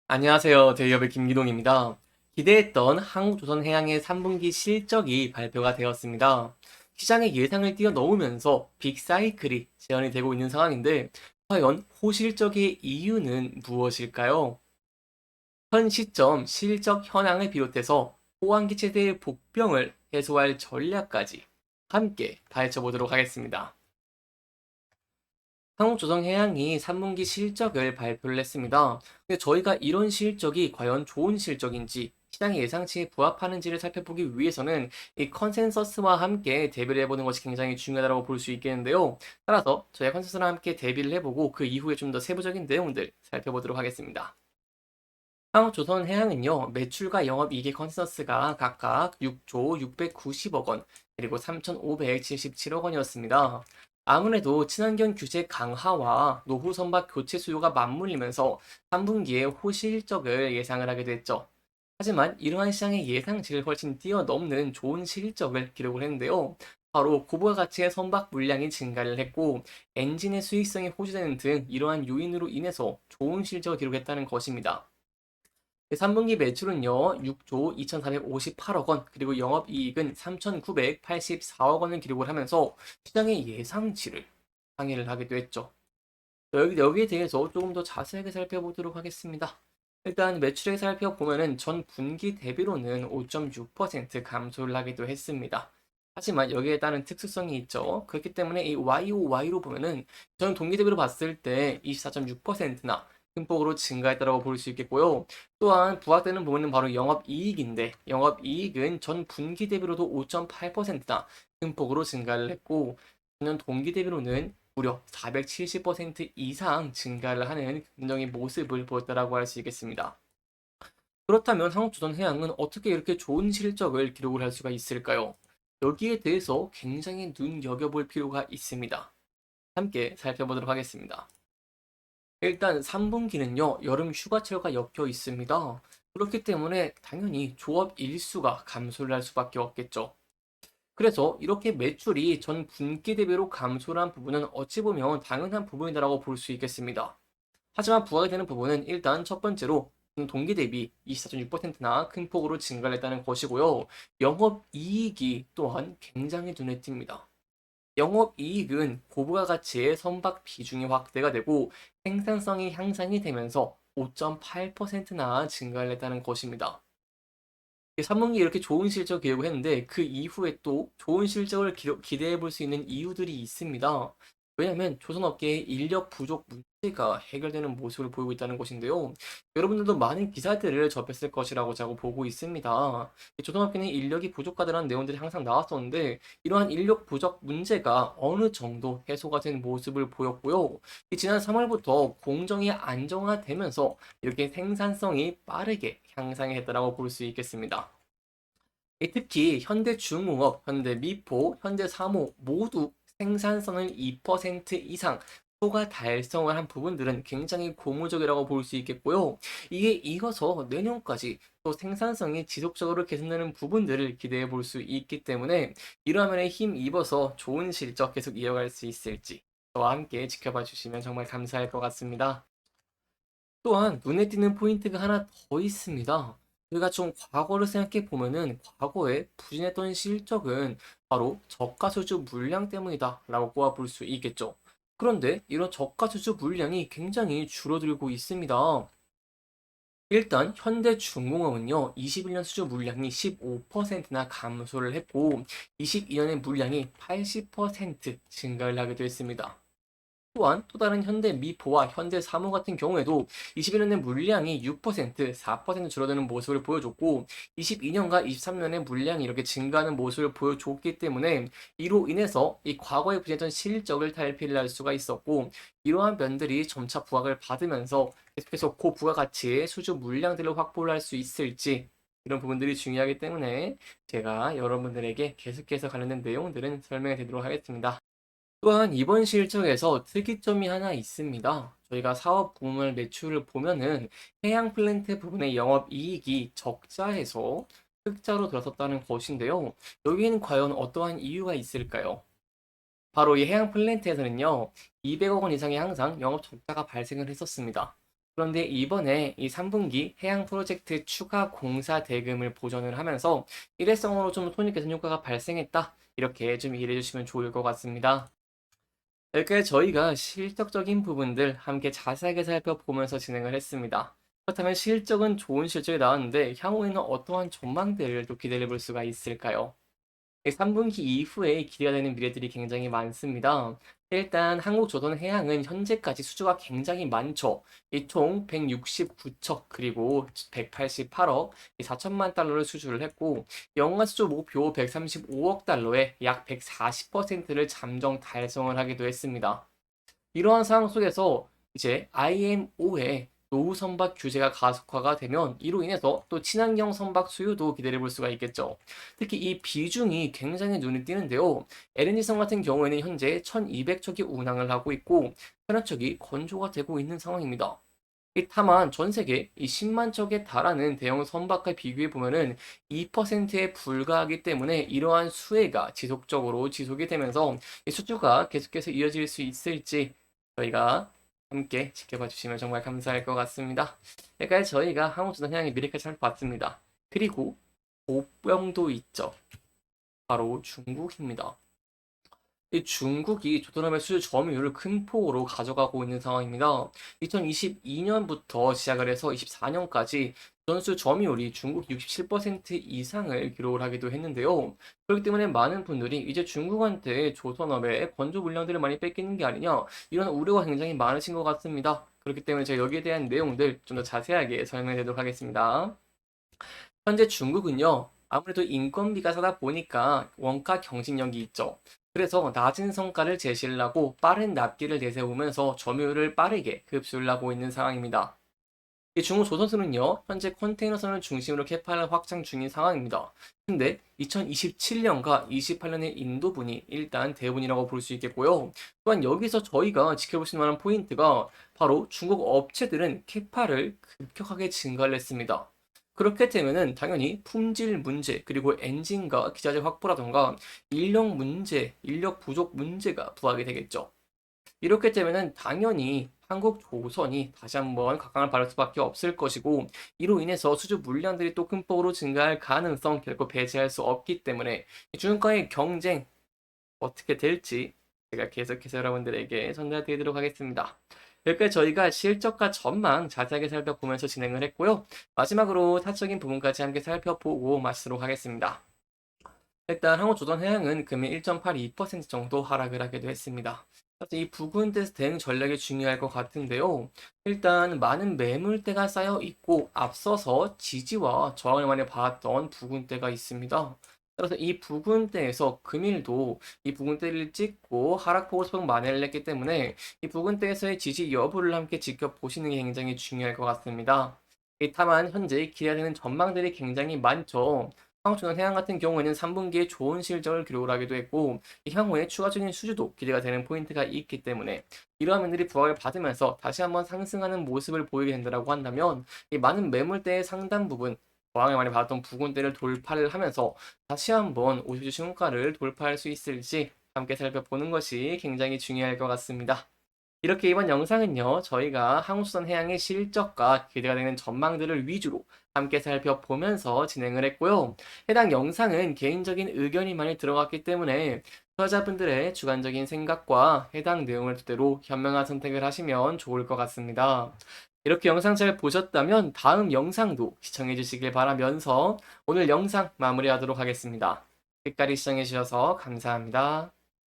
안녕하세요. 대기업의 김기동입니다. 기대했던 한국조선해양의 3분기 실적이 발표가 되었습니다. 시장의 예상을 뛰어넘으면서 빅사이클이 재현이 되고 있는 상황인데, 과연 호실적의 이유는 무엇일까요? 현 시점 실적 현황을 비롯해서 호황기 체제의 복병을 해소할 전략까지 함께 파헤쳐 보도록 하겠습니다. 한국조선해양이 3분기 실적을 발표를 했습니다. 근데 저희가 이런 실적이 과연 좋은 실적인지 시장의 예상치에 부합하는지를 살펴보기 위해서는 이 컨센서스와 함께 대비를 해보는 것이 굉장히 중요하다고 볼 수 있겠는데요. 따라서 저희 컨센서스와 함께 대비를 해보고 그 이후에 좀 더 세부적인 내용들 살펴보도록 하겠습니다. 한국조선해양은요, 매출과 영업이익의 컨센서스가 각각 6조 690억 원, 그리고 3,577억 원이었습니다. 아무래도 친환경 규제 강화와 노후 선박 교체 수요가 맞물리면서 3분기에 호실적을 예상을 하게 됐죠. 하지만 이러한 시장의 예상치를 훨씬 뛰어넘는 좋은 실적을 기록을 했는데요. 바로 고부가 가치의 선박 물량이 증가를 했고 엔진의 수익성이 호주되는 등 이러한 요인으로 인해서 좋은 실적을 기록했다는 것입니다. 3분기 매출은요, 6조 2,458억 원, 그리고 영업이익은 3,984억 원을 기록을 하면서 시장의 예상치를 상회를 하기도 했죠. 여기에 대해서 조금 더 자세하게 살펴보도록 하겠습니다. 일단 매출액 살펴보면은 전 분기 대비로는 5.6% 감소를 하기도 했습니다. 하지만 여기에 따른 특수성이 있죠. 그렇기 때문에 이 YOY로 보면은 전 동기 대비로 봤을 때 24.6%나 큰 폭으로 증가했다고 볼 수 있겠고요. 또한 부각되는 부분은 바로 영업이익인데 영업이익은 전 분기 대비로도 5.8%나 큰 폭으로 증가를 했고 전년 동기 대비로는 무려 470% 이상 증가를 하는 긍정의 모습을 보였다라고 할 수 있겠습니다. 그렇다면 한국조선해양은 어떻게 이렇게 좋은 실적을 기록을 할 수가 있을까요? 여기에 대해서 굉장히 눈여겨볼 필요가 있습니다. 함께 살펴보도록 하겠습니다. 일단 3분기는요, 여름 휴가철과 엮여 있습니다. 그렇기 때문에 당연히 조업 일수가 감소를 할 수밖에 없겠죠. 그래서 이렇게 매출이 전 분기 대비로 감소를 한 부분은 어찌 보면 당연한 부분이라고 볼 수 있겠습니다. 하지만 부각이 되는 부분은 일단 첫 번째로 동기 대비 24.6%나 큰 폭으로 증가를 했다는 것이고요. 영업이익이 또한 굉장히 눈에 띕니다. 영업이익은 고부가 가치의 선박 비중이 확대가 되고 생산성이 향상이 되면서 5.8%나 증가를 했다는 것입니다. 3분기 이렇게 좋은 실적 기록을 했는데 그 이후에 또 좋은 실적을 기대해 볼 수 있는 이유들이 있습니다. 왜냐하면 조선업계의 인력 부족 문제가 해결되는 모습을 보이고 있다는 것인데요. 여러분들도 많은 기사들을 접했을 것이라고 자고 보고 있습니다. 조선업계는 인력이 부족하다는 내용들이 항상 나왔었는데 이러한 인력 부족 문제가 어느 정도 해소가 된 모습을 보였고요. 지난 3월부터 공정이 안정화되면서 이렇게 생산성이 빠르게 향상이 했다고 볼 수 있겠습니다. 특히 현대중공업, 현대미포, 현대사모 모두 생산성을 2% 이상 초과 달성을 한 부분들은 굉장히 고무적이라고 볼 수 있겠고요. 이게 이어서 내년까지 또 생산성이 지속적으로 개선되는 부분들을 기대해 볼 수 있기 때문에 이러면에 힘입어서 좋은 실적 계속 이어갈 수 있을지 저와 함께 지켜봐 주시면 정말 감사할 것 같습니다. 또한 눈에 띄는 포인트가 하나 더 있습니다. 우리가 좀 과거를 생각해 보면은 과거에 부진했던 실적은 바로 저가 수주 물량 때문이다라고 꼽아볼 수 있겠죠. 그런데 이런 저가 수주 물량이 굉장히 줄어들고 있습니다. 일단 현대중공업은요, 21년 수주 물량이 15%나 감소를 했고, 22년의 물량이 80% 증가를 하게 됐습니다. 또한 또 다른 현대미포와 현대사무 같은 경우에도 21년의 물량이 6%, 4% 줄어드는 모습을 보여줬고 22년과 23년의 물량이 이렇게 증가하는 모습을 보여줬기 때문에 이로 인해서 이 과거에 부재했던 실적을 탈피를 할 수가 있었고 이러한 면들이 점차 부각을 받으면서 계속해서 고부가가치의 수주 물량들을 확보를 할 수 있을지 이런 부분들이 중요하기 때문에 제가 여러분들에게 계속해서 관련된 내용들은 설명해 드리도록 하겠습니다. 또한 이번 실적에서 특이점이 하나 있습니다. 저희가 사업 부문 매출을 보면은 해양 플랜트 부분의 영업이익이 적자에서 흑자로 들어섰다는 것인데요. 여기에는 과연 어떠한 이유가 있을까요? 바로 이 해양 플랜트에서는요, 200억 원 이상의 항상 영업 적자가 발생을 했었습니다. 그런데 이번에 이 3분기 해양 프로젝트 추가 공사 대금을 보전을 하면서 일회성으로 좀 손익 개선 효과가 발생했다. 이렇게 좀 이해해 주시면 좋을 것 같습니다. 여기까지 저희가 실적적인 부분들 함께 자세하게 살펴보면서 진행을 했습니다. 그렇다면 실적은 좋은 실적이 나왔는데 향후에는 어떠한 전망들을 또 기대해 볼 수가 있을까요? 3분기 이후에 기대가 되는 미래들이 굉장히 많습니다. 일단 한국조선해양은 현재까지 수주가 굉장히 많죠. 이 총 169척 그리고 188억 4천만 달러를 수주를 했고 연간 수주 목표 135억 달러에 약 140%를 잠정 달성을 하기도 했습니다. 이러한 상황 속에서 이제 IMO의 노후 선박 규제가 가속화가 되면 이로 인해서 또 친환경 선박 수요도 기대해 볼 수가 있겠죠. 특히 이 비중이 굉장히 눈에 띄는데요. LNG선 같은 경우에는 현재 1200척이 운항을 하고 있고 1000척이 건조가 되고 있는 상황입니다. 다만 전 세계 이 10만 척에 달하는 대형 선박과 비교해 보면은 2%에 불과하기 때문에 이러한 수혜가 지속적으로 지속이 되면서 이 수주가 계속해서 이어질 수 있을지 저희가 함께 지켜봐 주시면 정말 감사할 것 같습니다. 여기까지 저희가 한국조선해양의 미래까지 살펴봤습니다. 그리고 보병도 있죠. 바로 중국입니다. 이 중국이 조선업의 수주 점유율을 큰 폭으로 가져가고 있는 상황입니다. 2022년부터 시작을 해서 24년까지 전수 점유율이 중국 67% 이상을 기록을 하기도 했는데요. 그렇기 때문에 많은 분들이 이제 중국한테 조선업의 건조 물량들을 많이 뺏기는 게 아니냐 이런 우려가 굉장히 많으신 것 같습니다. 그렇기 때문에 제가 여기에 대한 내용들 좀 더 자세하게 설명해 드리도록 하겠습니다. 현재 중국은요, 아무래도 인건비가 싸다 보니까 원가 경쟁력이 있죠. 그래서 낮은 성과를 제시를 하고 빠른 납기를 내세우면서 점유율을 빠르게 흡수를 하고 있는 상황입니다. 이 중국 조선소는요, 현재 컨테이너선을 중심으로 캐파를 확장 중인 상황입니다. 근데 2027년과 28년의 인도분이 일단 대분이라고 볼 수 있겠고요. 또한 여기서 저희가 지켜볼 수 있는 만한 포인트가 바로 중국 업체들은 캐파를 급격하게 증가를 했습니다. 그렇게 되면은 당연히 품질 문제, 그리고 엔진과 기자재 확보라던가 인력 문제, 인력 부족 문제가 부각이 되겠죠. 이렇게 되면은 당연히 한국 조선이 다시 한번 각광을 받을 수밖에 없을 것이고 이로 인해서 수주 물량들이 또 큰 폭으로 증가할 가능성 결코 배제할 수 없기 때문에 중국과의 경쟁 어떻게 될지 제가 계속해서 여러분들에게 전달해 드리도록 하겠습니다. 여기까지 저희가 실적과 전망 자세하게 살펴보면서 진행을 했고요. 마지막으로 사적인 부분까지 함께 살펴보고 마치도록 하겠습니다. 일단 한국조선해양은 금일 1.82% 정도 하락을 하기도 했습니다. 그래서 이 부근대에서 대응 전략이 중요할 것 같은데요. 일단 많은 매물대가 쌓여 있고 앞서서 지지와 저항을 많이 받았던 부근대가 있습니다. 따라서 이 부근대에서 금일도 이 부근대를 찍고 하락폭을 소폭 만회를 했기 때문에 이 부근대에서의 지지 여부를 함께 지켜보시는 게 굉장히 중요할 것 같습니다. 다만 현재 기대되는 전망들이 굉장히 많죠. 한국전력해양 같은 경우에는 3분기에 좋은 실적을 기록을 하기도 했고 향후에 추가적인 수주도 기대가 되는 포인트가 있기 때문에 이러한 면들이 부각을 받으면서 다시 한번 상승하는 모습을 보이게 된다고 한다면 이 많은 매물대의 상당 부분 저항을 많이 받았던 부근대를 돌파를 하면서 다시 한번 50주 신고가를 돌파할 수 있을지 함께 살펴보는 것이 굉장히 중요할 것 같습니다. 이렇게 이번 영상은요, 저희가 한국수산 해양의 실적과 기대가 되는 전망들을 위주로 함께 살펴보면서 진행을 했고요. 해당 영상은 개인적인 의견이 많이 들어갔기 때문에 투자자분들의 주관적인 생각과 해당 내용을 토대로 현명한 선택을 하시면 좋을 것 같습니다. 이렇게 영상 잘 보셨다면 다음 영상도 시청해 주시길 바라면서 오늘 영상 마무리하도록 하겠습니다. 끝까지 시청해 주셔서 감사합니다.